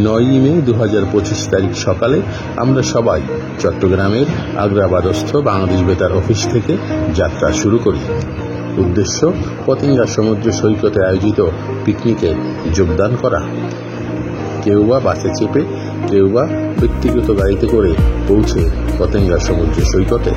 9ই মে 2025 তারিখ সকালে আমরা সবাই চট্টগ্রামের আগ্রাবাদস্থ বাংলাদেশ বেতার অফিস থেকে যাত্রা শুরু করি। উদ্দেশ্য পতেঙ্গা সমুদ্র সৈকতে আয়োজিত পিকনিকে যোগদান করা। কেউ বা বাসে চেপে, কেউ বা ব্যক্তিগত গাড়িতে করে পৌঁছে পতেঙ্গা সমুদ্র সৈকতে।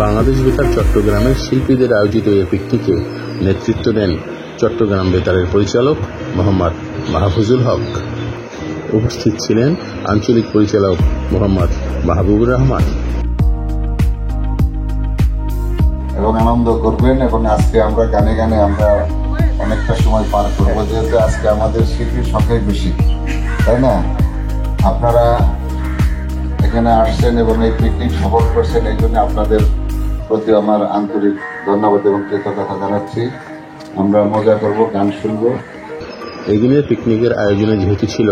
বাংলাদেশ বেতার চট্টগ্রামের শিল্পীদের আয়োজিত এই পিকনিকে নেতৃত্ব দেন চট্টগ্রাম বেতারের পরিচালক মোহাম্মদ মাহফুজুল হক। উপস্থিত ছিলেন আঞ্চলিক পরিচালক মোহাম্মদ মাহবুবুর রহমান। এবং আনন্দ করবেন। এবং আজকে আমরা গানে গানে আমরা অনেকটা সময় পার করবো, যেহেতু আজকে আমাদের শিল্পীর সংখ্যাই বেশি, তাই না? আপনারা এখানে আসছেন এবং এই পিকনিক সফল করছেন, এই জন্য আপনাদের প্রতি আমার আন্তরিক ধন্যবাদ এবং কৃতজ্ঞতা জানাচ্ছি। আমরা মজা করব, গান শুনবো। এই দিনের পিকনিকের আয়োজনে যেহেতু ছিল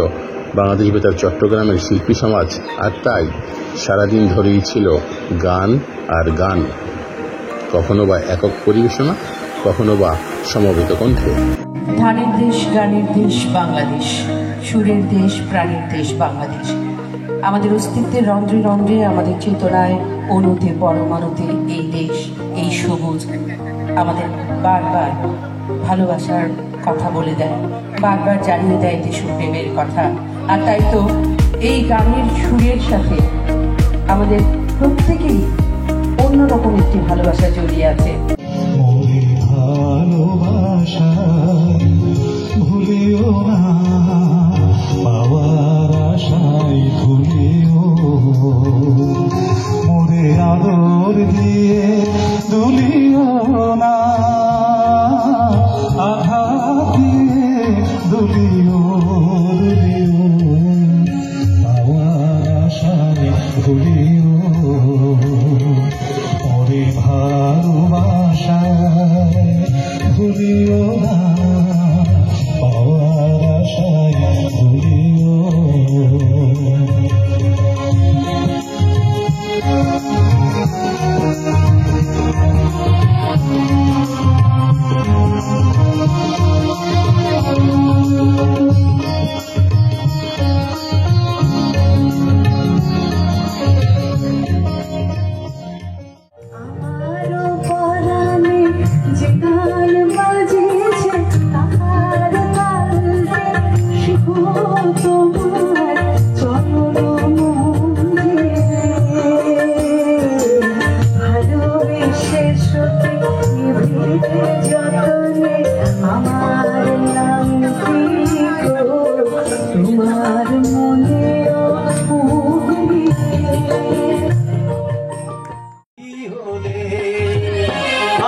বাংলাদেশ বেতার চট্টগ্রামের শিল্পী সমাজ, আর তাই সারাদিন ধরেই ছিল গান আর গান, কখনো বা একক পরিবেশনা, কখনো বা সমবেত কণ্ঠে। ধানের দেশ, গানের দেশ বাংলাদেশ, সুরের দেশ, প্রাণের দেশ বাংলাদেশ। আমাদের অস্তিত্বের রন্ধ্রে রন্ধ্রে, আমাদের চেতনায়, অণুতে, পরমাণুতে এই দেশ, এই সবুজ আমাদের বারবার ভালোবাসার কথা বলে দেয়, বারবার জানিয়ে দেয় দেশপ্রেমের কথা। আর তাই তো এই গানের সুরের সাথে আমাদের প্রত্যেকেই অন্যরকম একটি ভালোবাসা জড়িয়ে আছে। ভুলিও না পাওয়ার আশায়, ভুলিও মোরে আদর দিয়ে দুলিও না, আঘাত দিয়ে দুলিও দুলিও পাওয়ার আশায়, ভুলিও মোরে ভালোবাসায়, ভুলিও না পাওয়ার আশায়, ভুলিও।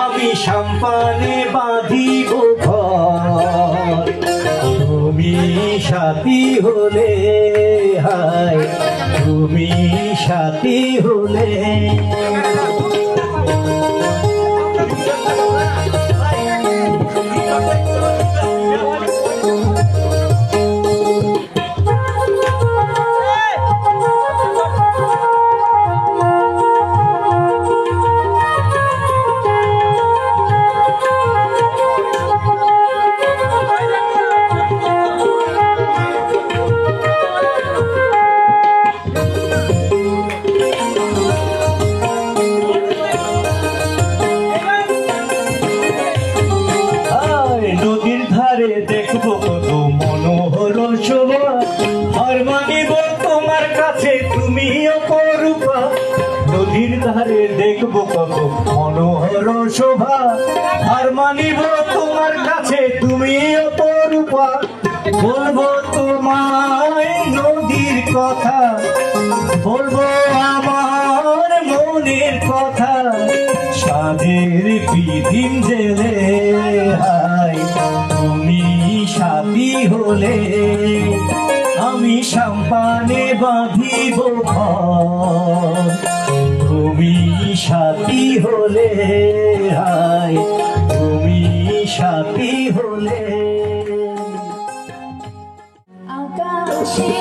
আমি সম্পানে বাঁধিব ঘর, তুমি সাথী হলে, হায় তুমি সাথী হলে। নদীর ধারে দেখবো কত মনোহর শোভা, আর মানিব তোমার কাছে তুমি অপরূপা। নদীর ধারে দেখবো কত মনোহর শোভা, আর মানিব তোমার কাছে তুমি অপরূপা। বলবো তোমায় নদীর কথা, বলবো আমার মনের কথা, সাদের বিধিন জেলে, হায় তুমি সাথী হলে। আমি সম্পানে বাঁধিব ঘর, তুমি সাথী হলে, হায় তুমি সাথী হলে। আকাশে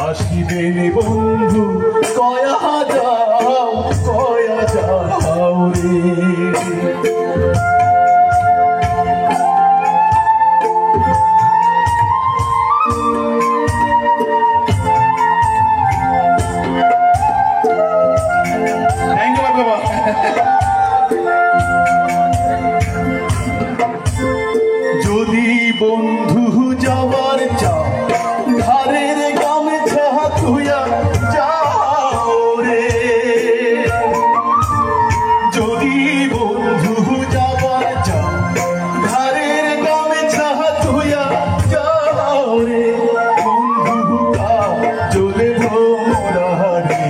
আসিবেন বন্ধু কয়া যাও রে যদি বন্ধু যাওয়ার চাও ধারের গামছা তুইয়া যাও রে যদি বন্ধু যাওয়ার চাও ধারের গামছা তুইয়া যাও রে বন্ধু চলে ভোরা রে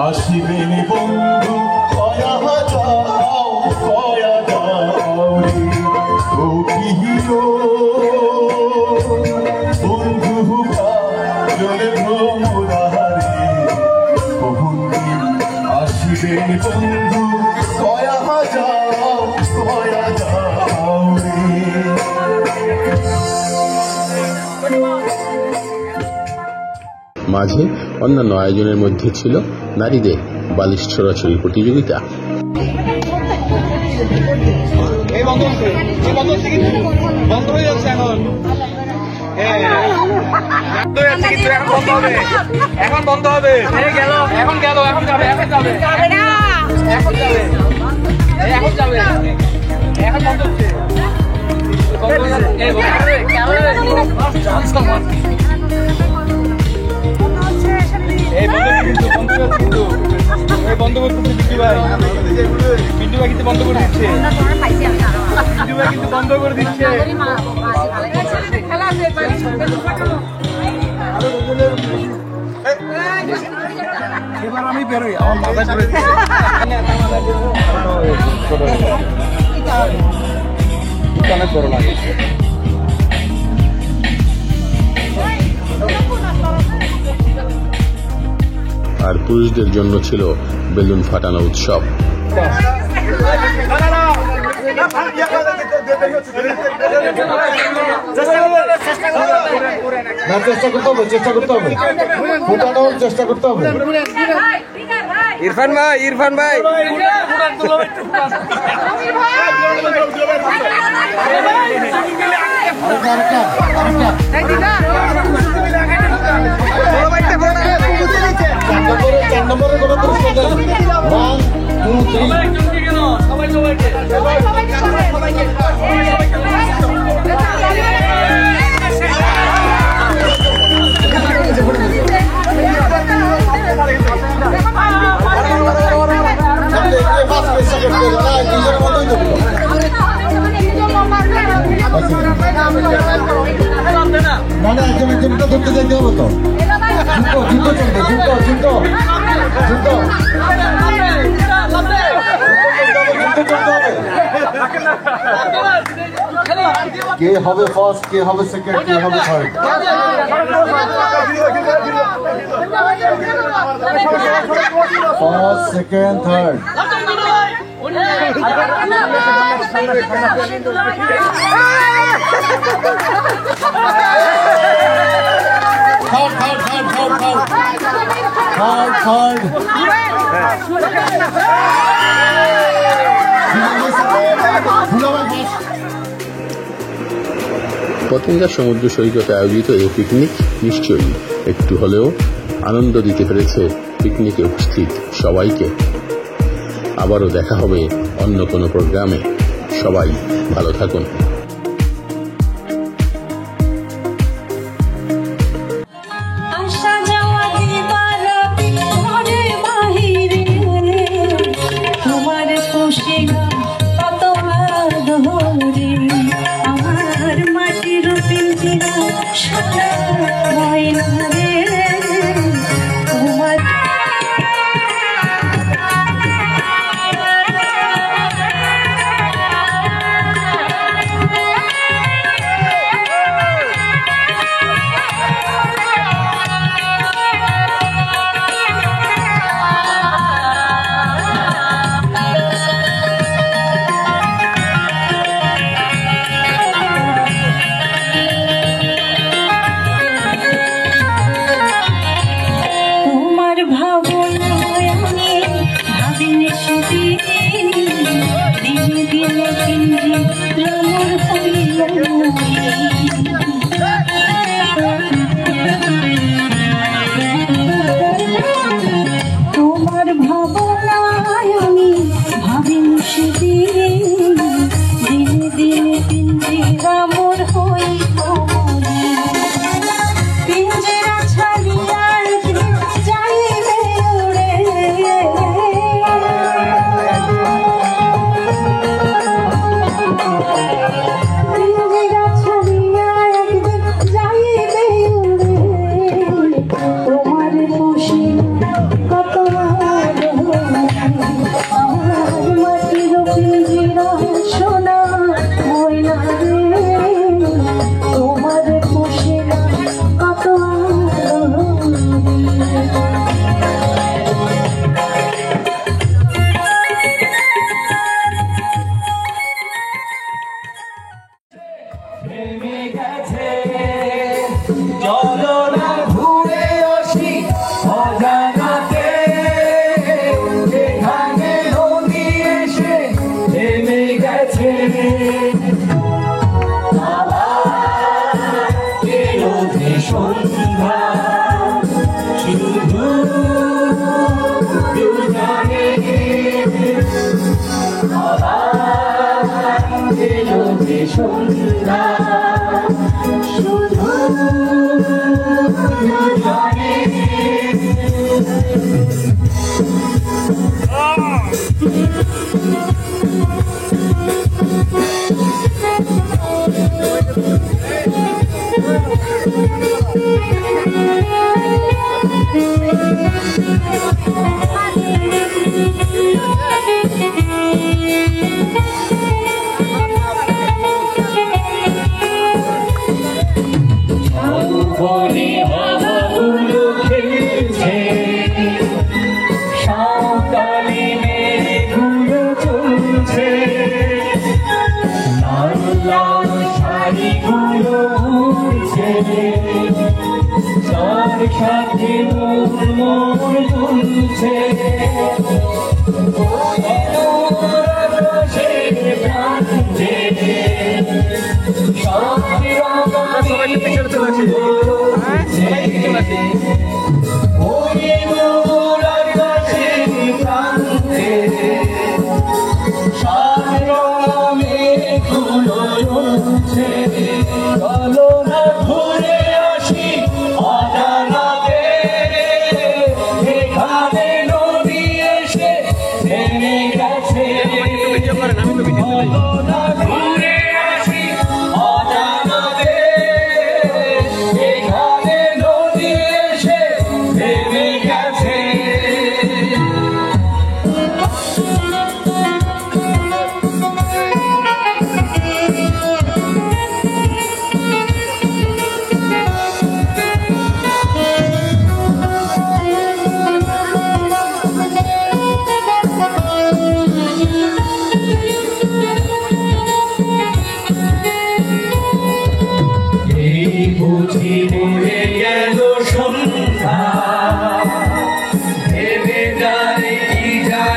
আসিবেন বন্ধু কয়া যাও রে ও প্রিয় বন্ধু চলে ভোরা রে আসিবেন বন্ধু কয়া যাও রে মাঝে অন্যান্য আয়োজনের মধ্যে ছিল নারীদের বালিশ ছোড়াছড়ি প্রতিযোগিতা। বন্ধ হয়ে যাচ্ছে এখন বন্ধ হবে এখন গেল এখন যাবে এখন যাবে এখন যাবে এখন যাবে এখন বন্ধ হচ্ছে বন্ধ করতেছে বিদ্যু ভাই কিন্তু বন্ধ করে দিচ্ছে বিদ্যু ভাই কিন্তু বন্ধ করে দিচ্ছে এবার আমি বেরোই আমার মাথা করে অনেক বড় লাগে আর পুরুষদের জন্য ছিল বেলুন ফাটানো উৎসব। চেষ্টা করতে হবে ফোটানোর চেষ্টা করতে হবে। ইরফান ভাই চার নম্বরে কোনো পুরস্কার দেন। 1 2 মানে একজন একজনটা ধরতে যেতে হবে তো। জুতো চলবে জুতো চলতে হবে। কে হবে ফার্স্ট, কে হবে সেকেন্ড, কে হবে third? First, second, third. Patenga সমুদ্র সৈকতে আয়োজিত এই পিকনিক নিশ্চয়ই একটু হলেও আনন্দ দিতে পেরেছে পিকনিকে উপস্থিত সবাইকে। আবারও দেখা হবে অন্য কোনো প্রোগ্রামে। সবাই ভালো থাকুন।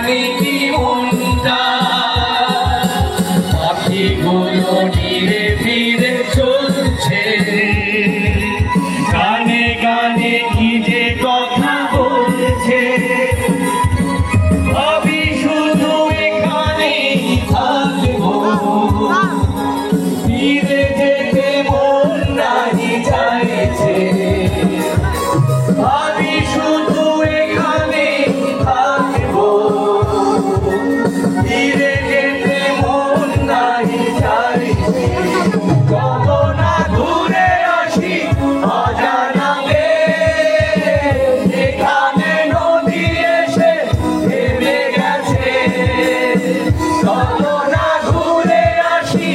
জানি কি মনটা পাখিগুলো ধীরে ধীরে চলছে গানে গানে কি যে কথা বলছে আমি শুধু এখানেই থাকবো ফিরে যেতে মন নাহি চাইছে আমি শুধু এখানেই থাকবো ফিরে যেতে মন নাহি চাইছে চলো না ঘুরে আসি অজানা এখানে নদী এসে থেমে গেছে চলো না ঘুরে আসি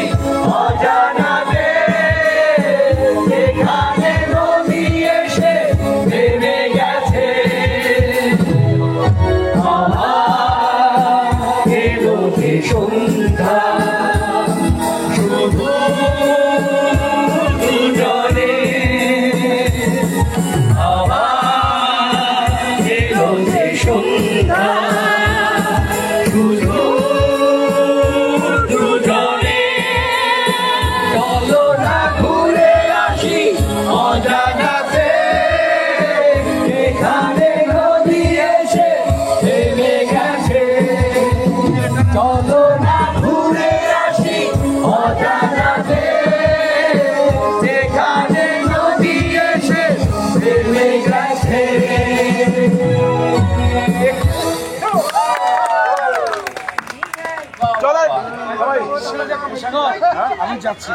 অজানা এখানে নদী এসে থেমে গেছে আমার এলো যে সন্ধ্যা শুধু দুজনে আমার এলো যে সন্ধ্যা শুধু দুজনে চলো না ঘুরে আসি অজানাতে এখানে নদী এসে থেমে গেছে চলো না ঘুরে আসি অজানাতে এখানে নদী এসে থেমে গেছে চলে সবাই আমি যাচ্ছি